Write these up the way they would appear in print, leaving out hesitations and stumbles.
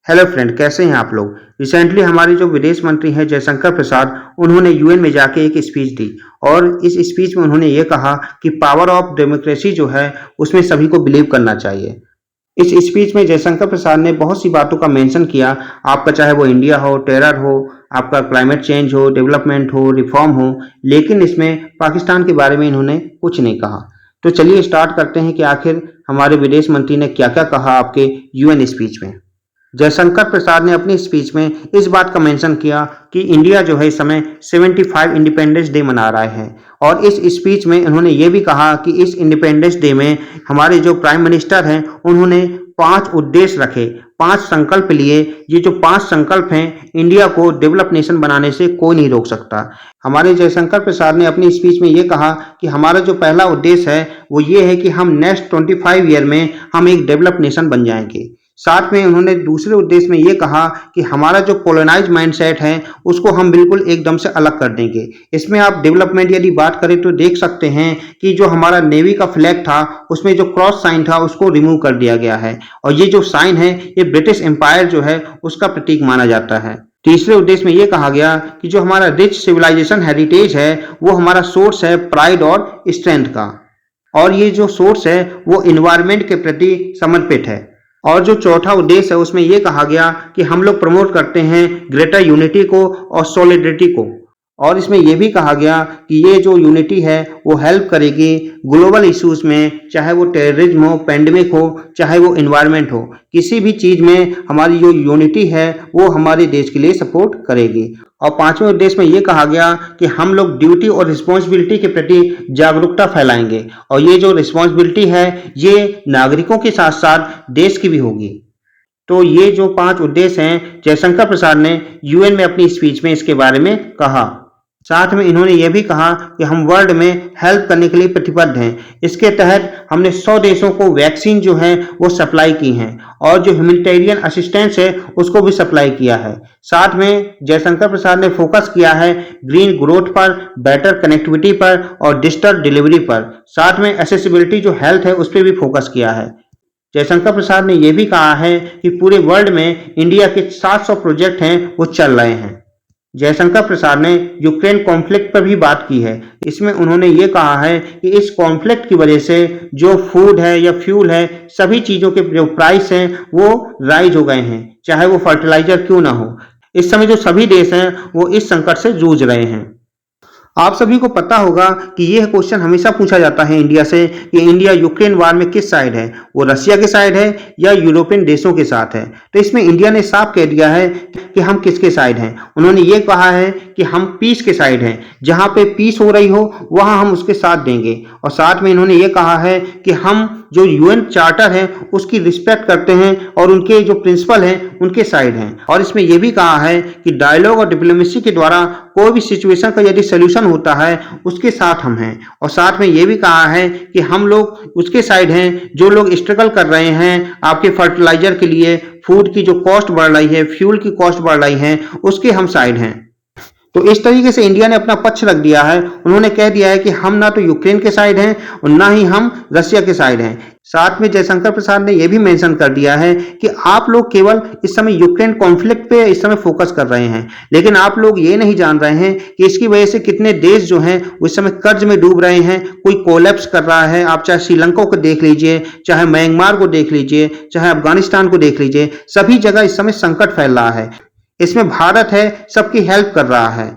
Hello friend, कैसे हैं आप लोग। रिसेंटली हमारे जो विदेश मंत्री हैं जयशंकर प्रसाद, उन्होंने यूएन में जाके एक स्पीच दी और इस स्पीच में उन्होंने ये कहा कि पावर ऑफ डेमोक्रेसी जो है उसमें सभी को बिलीव करना चाहिए। इस स्पीच में जयशंकर प्रसाद ने बहुत सी बातों का मेंशन किया। आपका चाहे वो इंडिया हो, टेरर हो, आपका क्लाइमेट चेंज हो, डेवलपमेंट हो, रिफॉर्म हो, लेकिन इसमें पाकिस्तान के बारे में इन्होंने कुछ नहीं कहा। तो चलिए स्टार्ट करते हैं कि आखिर हमारे विदेश मंत्री ने क्या क्या कहा आपके यूएन स्पीच में। जयशंकर प्रसाद ने अपनी स्पीच में इस बात का मेंशन किया कि इंडिया जो है इस समय 75 इंडिपेंडेंस डे मना रहा है और इस स्पीच में उन्होंने ये भी कहा कि इस इंडिपेंडेंस डे में हमारे जो प्राइम मिनिस्टर हैं उन्होंने 5 उद्देश्य रखे, 5 संकल्प लिए। ये जो 5 संकल्प हैं, इंडिया को डेवलप नेशन बनाने से कोई नहीं रोक सकता। हमारे जयशंकर प्रसाद ने अपनी स्पीच में ये कहा कि हमारा जो पहला उद्देश्य है वो ये है कि हम नेक्स्ट 25 ईयर में हम एक डेवलप नेशन बन जाएंगे। साथ में उन्होंने दूसरे उद्देश्य में ये कहा कि हमारा जो कॉलोनाइज माइंडसेट है उसको हम बिल्कुल एकदम से अलग कर देंगे। इसमें आप डेवलपमेंट यदि बात करें तो देख सकते हैं कि जो हमारा नेवी का फ्लैग था उसमें जो क्रॉस साइन था उसको रिमूव कर दिया गया है और ये जो साइन है ये ब्रिटिश एम्पायर जो है उसका प्रतीक माना जाता है। तीसरे उद्देश्य में ये कहा गया कि जो हमारा रिच सिविलाइजेशन हेरिटेज है वो हमारा सोर्स है प्राइड और स्ट्रेंथ का, और ये जो सोर्स है वो इन्वायरमेंट के प्रति समर्पित है। और जो चौथा उद्देश्य है उसमें यह कहा गया कि हम लोग प्रमोट करते हैं ग्रेटर यूनिटी को और सॉलिडरिटी को, और इसमें यह भी कहा गया कि ये जो यूनिटी है वो हेल्प करेगी ग्लोबल इश्यूज में, चाहे वो टेररिज्म हो, पेंडेमिक हो, चाहे वो इन्वायरमेंट हो, किसी भी चीज में हमारी जो यूनिटी है वो हमारे देश के लिए सपोर्ट करेगी। और पांचवें उद्देश्य में ये कहा गया कि हम लोग ड्यूटी और रिस्पॉन्सिबिलिटी के प्रति जागरूकता फैलाएंगे और ये जो रिस्पॉन्सिबिलिटी है ये नागरिकों के साथ साथ देश की भी होगी। तो ये जो 5 उद्देश्य हैं जयशंकर प्रसाद ने यूएन में अपनी स्पीच में इसके बारे में कहा। साथ में इन्होंने ये भी कहा कि हम वर्ल्ड में हेल्प करने के लिए प्रतिबद्ध हैं। इसके तहत हमने 100 देशों को वैक्सीन जो है वो सप्लाई की हैं और जो ह्यूमैनिटेरियन असिस्टेंस है उसको भी सप्लाई किया है। साथ में जयशंकर प्रसाद ने फोकस किया है ग्रीन ग्रोथ पर, बेटर कनेक्टिविटी पर और डिजिटल डिलीवरी पर। साथ में एक्सेसिबिलिटी जो हेल्थ है उस पर भी फोकस किया है। जयशंकर प्रसाद ने यह भी कहा है कि पूरे वर्ल्ड में इंडिया के 700 प्रोजेक्ट हैं वो चल रहे हैं। जयशंकर प्रसाद ने यूक्रेन कॉन्फ्लिक्ट पर भी बात की है। इसमें उन्होंने ये कहा है कि इस कॉन्फ्लिक्ट की वजह से जो फूड है या फ्यूल है, सभी चीज़ों के जो प्राइस हैं वो राइज हो गए हैं, चाहे वो फर्टिलाइजर क्यों ना हो। इस समय जो सभी देश हैं वो इस संकट से जूझ रहे हैं। आप सभी को पता होगा कि यह क्वेश्चन हमेशा पूछा जाता है इंडिया से कि इंडिया यूक्रेन वार में किस साइड है, वो रसिया के साइड है या यूरोपियन देशों के साथ है। तो इसमें इंडिया ने साफ कह दिया है कि हम किसके साइड हैं। उन्होंने ये कहा है कि हम पीस के साइड हैं, जहां पे पीस हो रही हो वहां हम उसके साथ देंगे। और साथ में इन्होंने ये कहा है कि हम जो यूएन चार्टर है उसकी रिस्पेक्ट करते हैं और उनके जो प्रिंसिपल हैं उनके साइड हैं। और इसमें यह भी कहा है कि डायलॉग और डिप्लोमेसी के द्वारा कोई भी सिचुएशन का यदि सोल्यूशन होता है उसके साथ हम हैं। और साथ में यह भी कहा है कि हम लोग उसके साइड हैं जो लोग स्ट्रगल कर रहे हैं आपके फर्टिलाइजर के लिए, फूड की जो कॉस्ट बढ़ रही है, फ्यूल की कॉस्ट बढ़ रही है, उसके हम साइड हैं। तो इस तरीके से इंडिया ने अपना पक्ष रख दिया है। उन्होंने कह दिया है कि हम ना तो यूक्रेन के साइड हैं और ना ही हम रसिया के साइड हैं। साथ में जयशंकर प्रसाद ने यह भी मेंशन कर दिया है कि आप लोग केवल इस समय यूक्रेन कॉन्फ्लिक्ट पे इस समय फोकस कर रहे हैं, लेकिन आप लोग ये नहीं जान रहे हैं कि इसकी वजह से कितने देश जो हैं वो इस समय कर्ज में डूब रहे हैं, कोई कोलैप्स कर रहा है। आप चाहे श्रीलंका को देख लीजिए, चाहे म्यांमार को देख लीजिए, चाहे अफगानिस्तान को देख लीजिए, सभी जगह इस समय संकट फैल रहा है। इसमें भारत है सबकी हेल्प कर रहा है।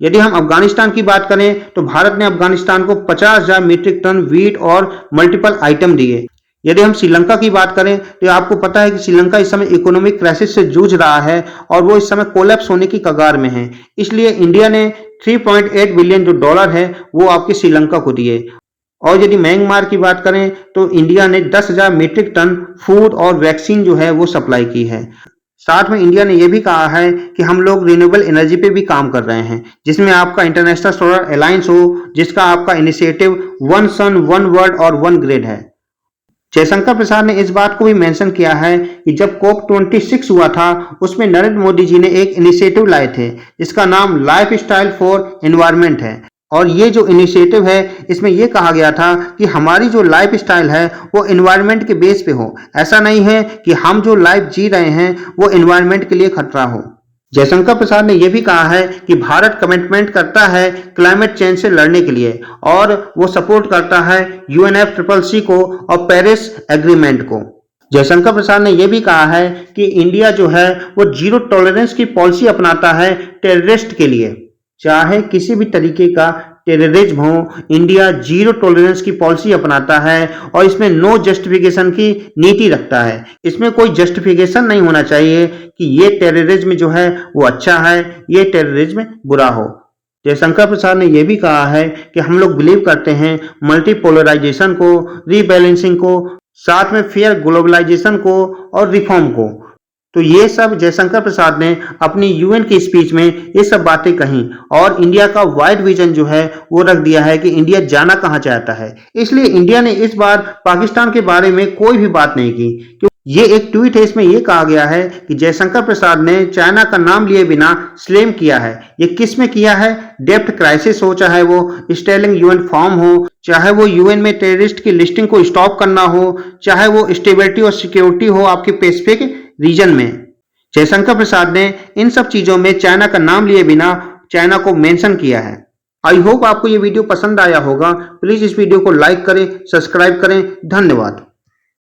यदि हम अफगानिस्तान की बात करें तो भारत ने अफगानिस्तान को 50,000 मीट्रिक टन वीट और मल्टीपल आइटम दिए। यदि हम श्रीलंका की बात करें तो आपको पता है कि श्रीलंका इस समय इकोनॉमिक क्राइसिस से जूझ रहा है और वो इस समय कोलैप्स होने की कगार में है। इसलिए इंडिया ने 3.8 बिलियन जो डॉलर है वो आपके श्रीलंका को दिए। और यदि म्यांमार की बात करें तो इंडिया ने 10,000 मीट्रिक टन फूड और वैक्सीन जो है वो सप्लाई की है। साथ में इंडिया ने यह भी कहा है कि हम लोग रिन्यूएबल एनर्जी पे भी काम कर रहे हैं, जिसमें आपका इंटरनेशनल सोलर अलायंस हो, जिसका आपका इनिशिएटिव 1 सन 1 वर्ल्ड और 1 ग्रिड है। जयशंकर प्रसाद ने इस बात को भी मेंशन किया है कि जब COP26 हुआ था उसमें नरेंद्र मोदी जी ने एक इनिशिएटिव लाए थे जिसका नाम लाइफ स्टाइल फॉर एनवायरमेंट है। और ये जो इनिशिएटिव है इसमें ये कहा गया था कि हमारी जो लाइफ स्टाइल है वो एनवायरनमेंट के बेस पे हो। ऐसा नहीं है कि हम जो लाइफ जी रहे हैं वो एनवायरनमेंट के लिए खतरा हो। जयशंकर प्रसाद ने यह भी कहा है कि भारत कमिटमेंट करता है क्लाइमेट चेंज से लड़ने के लिए और वो सपोर्ट करता है UNFCCC को और पेरिस एग्रीमेंट को। जयशंकर प्रसाद ने यह भी कहा है कि इंडिया जो है वो जीरो टॉलरेंस की पॉलिसी अपनाता है टेररिस्ट के लिए। चाहे किसी भी तरीके का टेररिज्म हो, इंडिया जीरो टॉलरेंस की पॉलिसी अपनाता है और इसमें नो जस्टिफिकेशन की नीति रखता है। इसमें कोई जस्टिफिकेशन नहीं होना चाहिए कि ये टेररिज्म जो है वो अच्छा है, ये टेररिज्म बुरा हो। जयशंकर प्रसाद ने यह भी कहा है कि हम लोग बिलीव करते हैं मल्टीपोलराइजेशन को, रीबैलेंसिंग को, साथ में फेयर ग्लोबलाइजेशन को और रिफॉर्म को। तो ये सब जयशंकर प्रसाद ने अपनी UN की स्पीच में ये सब बातें कही और इंडिया का वाइड विजन जो है वो रख दिया है कि इंडिया जाना कहाँ चाहता है। इसलिए इंडिया ने इस बार पाकिस्तान के बारे में कोई भी बात नहीं की। ये एक ट्वीट है, इसमें यह कहा गया है कि जयशंकर प्रसाद ने चाइना का नाम लिए बिना स्लैम किया है। ये किस में किया है? डेप्थ क्राइसिस हो, चाहे वो स्टेलिंग UN फॉर्म हो, चाहे वो UN में टेररिस्ट की लिस्टिंग को स्टॉप करना हो, चाहे वो स्टेबिलिटी और सिक्योरिटी हो आपके पैसिफिक रीजन में। जयशंकर प्रसाद ने इन सब चीजों में चाइना का नाम लिए बिना चाइना को मेंशन किया है। आई होप आपको ये वीडियो पसंद आया होगा। प्लीज इस वीडियो को लाइक करें, सब्सक्राइब करें। धन्यवाद।